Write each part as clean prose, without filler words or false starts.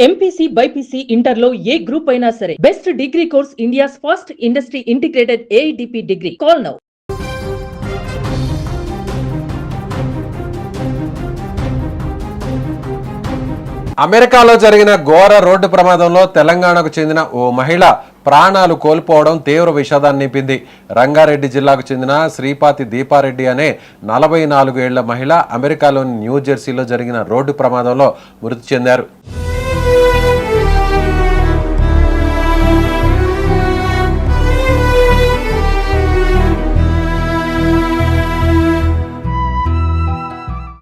MPC BiPC ఇంటర్లో ఏ group అయినా సరే best degree course India's first industry integrated AIDP degree. Call now. అమెరికాలో జరిగిన ఘోర రోడ్డు ప్రమాదంలో తెలంగాణకు చెందిన ఓ మహిళ ప్రాణాలు కోల్పోవడం తీవ్ర విషాదాన్ని నింపింది. రంగారెడ్డి జిల్లాకు చెందిన శ్రీపాతి దీపారెడ్డి అనే 44 ఏళ్ల మహిళ అమెరికాలోని న్యూజెర్సీలో జరిగిన రోడ్డు ప్రమాదంలో మృతి చెందారు.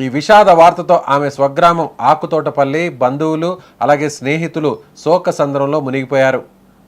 ఈ విషాద వార్తతో ఆమె స్వగ్రామం ఆకుతోటపల్లి బంధువులు అలాగే స్నేహితులు శోక సంద్రంలో మునిగిపోయారు.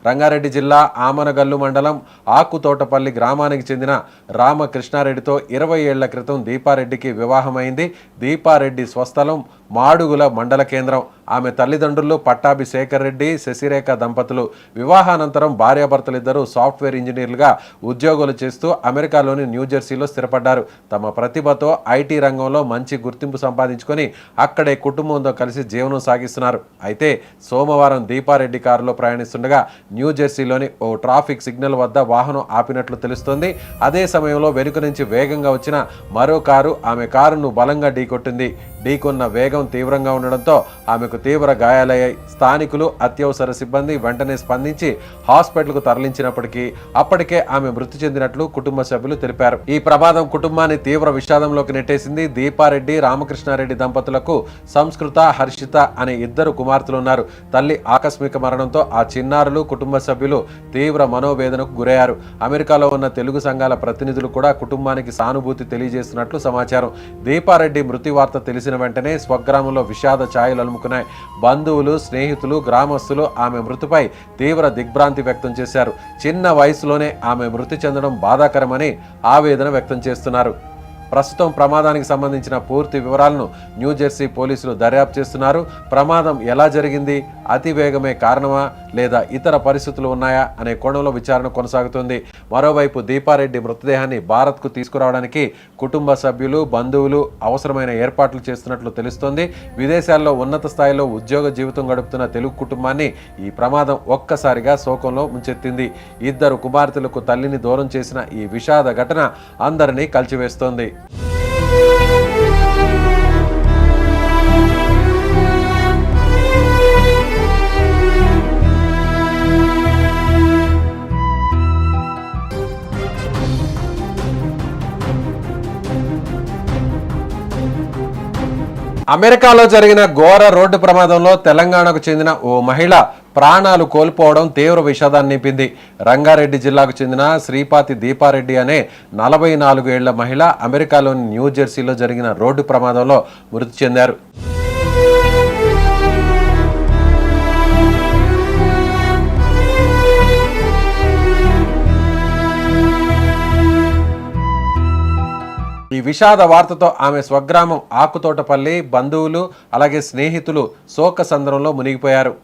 రంగారెడ్డి జిల్లా ఆమనగల్లు మండలం ఆకుతోటపల్లి గ్రామానికి చెందిన రామకృష్ణారెడ్డితో 20 ఏళ్ల క్రితం దీపారెడ్డికి వివాహమైంది. దీపారెడ్డి స్వస్థలం మాడుగుల మండల కేంద్రం. ఆమె తల్లిదండ్రులు పట్టాభి శేఖర్ రెడ్డి, శశిరేఖ దంపతులు. వివాహానంతరం భార్యాభర్తలిద్దరూ సాఫ్ట్వేర్ ఇంజనీర్లుగా ఉద్యోగాలు చేస్తూ అమెరికాలోని న్యూజెర్సీలో స్థిరపడ్డారు. తమ ప్రతిభతో ఐటీ రంగంలో మంచి గుర్తింపు సంపాదించుకొని అక్కడే కుటుంబంతో కలిసి జీవనం సాగిస్తున్నారు. అయితే సోమవారం దీపారెడ్డి కారులో ప్రయాణిస్తుండగా న్యూజెర్సీలోని ఓ ట్రాఫిక్ సిగ్నల్ వద్ద వాహనం ఆపినట్లు తెలుస్తోంది. అదే సమయంలో వెనుక నుంచి వేగంగా వచ్చిన మరో కారు ఆమె కారును బలంగా ఢీకొట్టింది. ఢీకొన్న వేగం తీవ్రంగా ఉండడంతో ఆమెకు తీవ్ర గాయాలయ్యాయి. స్థానికులు, అత్యవసర సిబ్బంది వెంటనే స్పందించి హాస్పిటల్కు తరలించినప్పటికీ అప్పటికే ఆమె మృతి చెందినట్లు కుటుంబ సభ్యులు తెలిపారు. ఈ ప్రమాదం కుటుంబాన్ని తీవ్ర విషాదంలోకి నెట్టేసింది. దీపారెడ్డి, రామకృష్ణారెడ్డి దంపతులకు సంస్కృత, హర్షిత అనే 2 కుమార్తెలున్నారు. తల్లి ఆకస్మిక మరణంతో ఆ చిన్నారులు, కుటుంబ సభ్యులు తీవ్ర మనోవేదనకు గురయ్యారు. అమెరికాలో ఉన్న తెలుగు సంఘాల ప్రతినిధులు కూడా కుటుంబానికి సానుభూతి తెలియజేస్తున్నట్లు సమాచారం. దీపారెడ్డి మృతి వార్త తెలిసిన వెంటనే స్వగ్రామంలో విషాద ఛాయలు అలుముకున్నాయి. బంధువులు, స్నేహితులు, గ్రామస్తులు ఆమె మృతిపై తీవ్ర దిగ్భ్రాంతి వ్యక్తం చేశారు. చిన్న వయసులోనే ఆమె మృతి చెందడం బాధాకరమని ఆవేదన వ్యక్తం చేస్తున్నారు. ప్రస్తుతం ప్రమాదానికి సంబంధించిన పూర్తి వివరాలను న్యూజెర్సీ పోలీసులు దర్యాప్తు చేస్తున్నారు. ప్రమాదం ఎలా జరిగింది, అతివేగమే కారణమా లేదా ఇతర పరిస్థితులు ఉన్నాయా అనే కోణంలో విచారణ కొనసాగుతుంది. మరోవైపు దీపారెడ్డి మృతదేహాన్ని భారత్కు తీసుకురావడానికి కుటుంబ సభ్యులు, బంధువులు అవసరమైన ఏర్పాట్లు చేస్తున్నట్లు తెలుస్తోంది. విదేశాల్లో ఉన్నత స్థాయిలో ఉద్యోగ జీవితం గడుపుతున్న తెలుగు కుటుంబాన్ని ఈ ప్రమాదం ఒక్కసారిగా శోకంలో ముంచెత్తింది. 2 కుమార్తెలకు తల్లిని దూరం చేసిన ఈ విషాద ఘటన అందరినీ కలిచివేస్తోంది. అమెరికాలో జరిగిన ఘోర రోడ్డు ప్రమాదంలో తెలంగాణకు చెందిన ఓ మహిళ ప్రాణాలు కోల్పోవడం తీవ్ర విషాదాన్ని నింపింది. రంగారెడ్డి జిల్లాకు చెందిన శ్రీపాతి దీపారెడ్డి అనే 44 ఏళ్ల మహిళ అమెరికాలోని న్యూజెర్సీలో జరిగిన రోడ్డు ప్రమాదంలో మృతి చెందారు. ఈ విషాద వార్తతో ఆమె స్వగ్రామం ఆకుతోటపల్లి బంధువులు అలాగే స్నేహితులు శోక సంద్రంలో మునిగిపోయారు.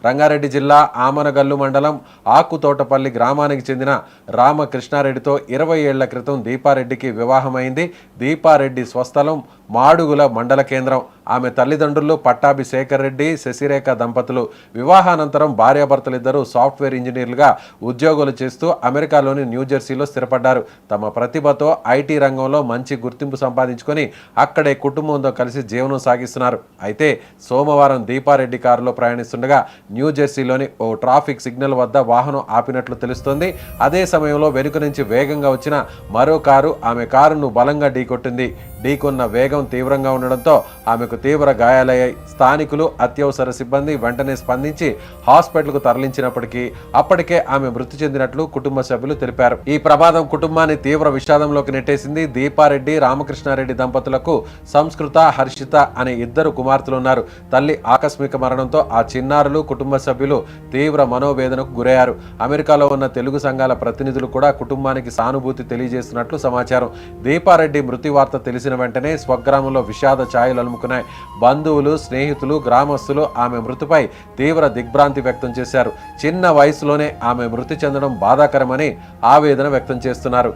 రంగారెడ్డి జిల్లా ఆమనగల్లు మండలం ఆకుతోటపల్లి గ్రామానికి చెందిన రామకృష్ణారెడ్డితో 20 ఏళ్ల క్రితం దీపారెడ్డికి వివాహమైంది. దీపారెడ్డి స్వస్థలం మాడుగుల మండల కేంద్రం. ఆమె తల్లిదండ్రులు పట్టాభి శేఖర్ రెడ్డి, శశిరేఖ దంపతులు. వివాహానంతరం భార్యాభర్తలిద్దరూ సాఫ్ట్వేర్ ఇంజనీర్లుగా ఉద్యోగాలు చేస్తూ అమెరికాలోని న్యూజెర్సీలో స్థిరపడ్డారు. తమ ప్రతిభతో ఐటీ రంగంలో మంచి గుర్తింపు సంపాదించుకొని అక్కడే కుటుంబంతో కలిసి జీవనం సాగిస్తున్నారు. అయితే సోమవారం దీపారెడ్డి కారులో ప్రయాణిస్తుండగా న్యూజెర్సీలోని ఓ ట్రాఫిక్ సిగ్నల్ వద్ద వాహనం ఆపినట్లు తెలుస్తోంది. అదే సమయంలో వెనుక నుంచి వేగంగా వచ్చిన మరో కారు ఆమె కారును బలంగా ఢీకొట్టింది. ఢీకొన్న వేగం తీవ్రంగా ఉండడంతో ఆమెకు తీవ్ర గాయాలయ్యాయి. స్థానికులు, అత్యవసర సిబ్బంది వెంటనే స్పందించి హాస్పిటల్కు తరలించినప్పటికీ అప్పటికే ఆమె మృతి చెందినట్లు కుటుంబ సభ్యులు తెలిపారు. ఈ ప్రమాదం కుటుంబాన్ని తీవ్ర విషాదంలోకి నెట్టేసింది. దీపారెడ్డి, రామకృష్ణారెడ్డి దంపతులకు సంస్కృత, హర్షిత అనే 2 కుమార్తెలున్నారు. తల్లి ఆకస్మిక మరణంతో ఆ చిన్నారులు, కుటుంబ సభ్యులు తీవ్ర మనోవేదనకు గురయ్యారు. అమెరికాలో ఉన్న తెలుగు సంఘాల ప్రతినిధులు కూడా కుటుంబానికి సానుభూతి తెలియజేస్తున్నట్లు సమాచారం. దీపారెడ్డి మృతి వార్త తెలిసిన వెంటనే స్వగ్రామంలో విషాద ఛాయలు అలుముకున్నాయి. బంధువులు, స్నేహితులు, గ్రామస్తులు ఆమె మృతిపై తీవ్ర దిగ్భ్రాంతి వ్యక్తం చేశారు. చిన్న వయసులోనే ఆమె మృతి చెందడం బాధాకరమని ఆవేదన వ్యక్తం చేస్తున్నారు.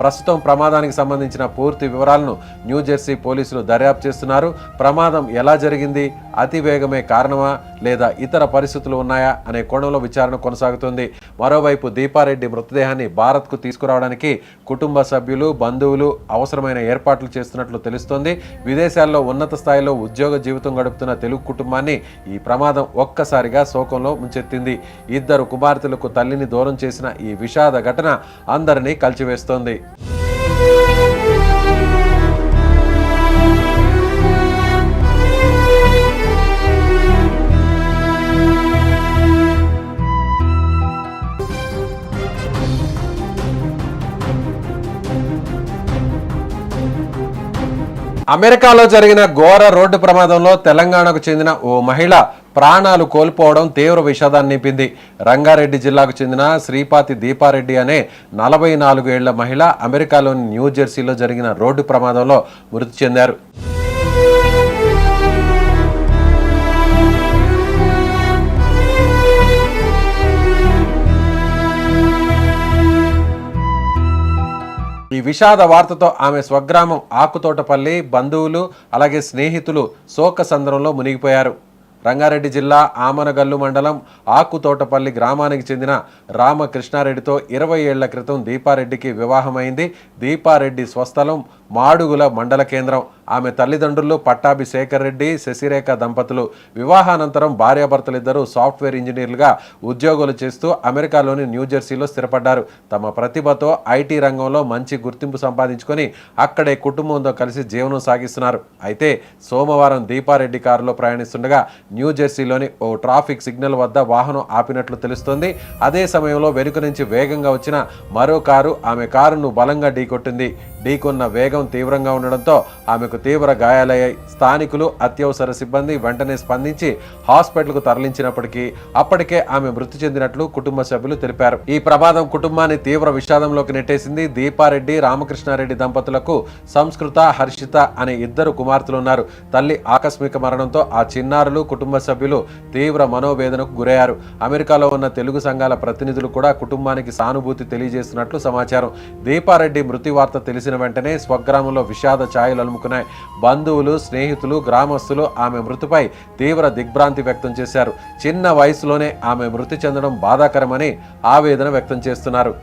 ప్రస్తుతం ప్రమాదానికి సంబంధించిన పూర్తి వివరాలను న్యూజెర్సీ పోలీసులు దర్యాప్తు చేస్తున్నారు. ప్రమాదం ఎలా జరిగింది, అతి వేగమే కారణమా లేదా ఇతర పరిస్థితులు ఉన్నాయా అనే కోణంలో విచారణ కొనసాగుతుంది. మరోవైపు దీపారెడ్డి మృతదేహాన్ని భారత్కు తీసుకురావడానికి కుటుంబ సభ్యులు, బంధువులు అవసరమైన ఏర్పాట్లు చేస్తున్నట్లు తెలుస్తోంది. విదేశాల్లో ఉన్నత స్థాయిలో ఉద్యోగ జీవితం గడుపుతున్న తెలుగు కుటుంబాన్ని ఈ ప్రమాదం ఒక్కసారిగా శోకంలో ముంచెత్తింది. ఇద్దరు కుమార్తెలకు తల్లిని దూరం చేసిన ఈ విషాద ఘటన అందరినీ కలిచివేస్తోంది. అమెరికాలో జరిగిన ఘోర రోడ్డు ప్రమాదంలో తెలంగాణకు చెందిన ఓ మహిళ ప్రాణాలు కోల్పోవడం తీవ్ర విషాదాన్ని నింపింది. రంగారెడ్డి జిల్లాకు చెందిన శ్రీపాతి దీపారెడ్డి అనే 44 ఏళ్ల మహిళ అమెరికాలోని న్యూజెర్సీలో జరిగిన రోడ్డు ప్రమాదంలో మృతి చెందారు. ఈ విషాద వార్తతో ఆమె స్వగ్రామం ఆకుతోటపల్లి బంధువులు అలాగే స్నేహితులు శోక సంద్రంలో మునిగిపోయారు. రంగారెడ్డి జిల్లా ఆమనగల్లు మండలం ఆకుతోటపల్లి గ్రామానికి చెందిన రామకృష్ణారెడ్డితో 20 ఏళ్ల క్రితం దీపారెడ్డికి వివాహమైంది. దీపారెడ్డి స్వస్థలం మాడుగుల మండల కేంద్రం. ఆమె తల్లిదండ్రులు పట్టాభి శేఖర్ రెడ్డి, శశిరేఖ దంపతులు. వివాహానంతరం భార్యాభర్తలిద్దరూ సాఫ్ట్వేర్ ఇంజనీర్లుగా ఉద్యోగాలు చేస్తూ అమెరికాలోని న్యూజెర్సీలో స్థిరపడ్డారు. తమ ప్రతిభతో ఐటీ రంగంలో మంచి గుర్తింపు సంపాదించుకొని అక్కడే కుటుంబంతో కలిసి జీవనం సాగిస్తున్నారు. అయితే సోమవారం దీపారెడ్డి కారులో ప్రయాణిస్తుండగా న్యూజెర్సీలోని ఓ ట్రాఫిక్ సిగ్నల్ వద్ద వాహనం ఆపినట్లు తెలుస్తోంది. అదే సమయంలో వెనుక నుంచి వేగంగా వచ్చిన మరో కారు ఆమె కారును బలంగా ఢీకొట్టింది. ఢీకొన్న వేగం తీవ్రంగా ఉండడంతో ఆమెకు తీవ్ర గాయాలయ్యాయి. స్థానికులు, అత్యవసర సిబ్బంది వెంటనే స్పందించి హాస్పిటల్కు తరలించినప్పటికీ అప్పటికే ఆమె మృతి చెందినట్లు కుటుంబ సభ్యులు తెలిపారు. ఈ ప్రమాదం కుటుంబాన్ని తీవ్ర విషాదంలోకి నెట్టేసింది. దీపారెడ్డి, రామకృష్ణారెడ్డి దంపతులకు సంస్కృత, హర్షిత అనే ఇద్దరు కుమార్తెలు ఉన్నారు. తల్లి ఆకస్మిక మరణంతో ఆ చిన్నారులు, కుటుంబ సభ్యులు తీవ్ర మనోవేదనకు గురయ్యారు. అమెరికాలో ఉన్న తెలుగు సంఘాల ప్రతినిధులు కూడా కుటుంబానికి సానుభూతి తెలియజేస్తున్నట్లు సమాచారం. దీపారెడ్డి మృతి వార్త తెలిసిన వెంటనే స్వగ్రామంలో విషాద ఛాయలు అలుముకున్నాయి. బంధువులు, స్నేహితులు, గ్రామస్తులు ఆమె మృతిపై తీవ్ర దిగ్భ్రాంతి వ్యక్తం చేశారు. చిన్న వయసులోనే ఆమె మృతి చెందడం బాధాకరమని ఆవేదన వ్యక్తం చేస్తున్నారు.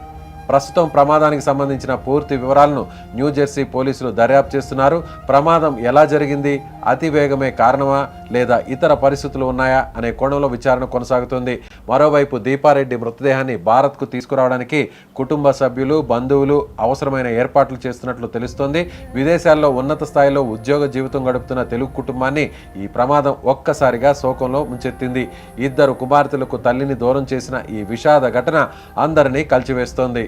ప్రస్తుతం ప్రమాదానికి సంబంధించిన పూర్తి వివరాలను న్యూజెర్సీ పోలీసులు దర్యాప్తు చేస్తున్నారు. ప్రమాదం ఎలా జరిగింది, అతి వేగమే కారణమా లేదా ఇతర పరిస్థితులు ఉన్నాయా అనే కోణంలో విచారణ కొనసాగుతుంది. మరోవైపు దీపారెడ్డి మృతదేహాన్ని భారత్కు తీసుకురావడానికి కుటుంబ సభ్యులు, బంధువులు అవసరమైన ఏర్పాట్లు చేస్తున్నట్లు తెలుస్తోంది. విదేశాల్లో ఉన్నత స్థాయిలో ఉద్యోగ జీవితం గడుపుతున్న తెలుగు కుటుంబాన్ని ఈ ప్రమాదం ఒక్కసారిగా శోకంలో ముంచెత్తింది. ఇద్దరు కుమార్తెలకు తల్లిని దూరం చేసిన ఈ విషాద ఘటన అందరినీ కలిచివేస్తోంది.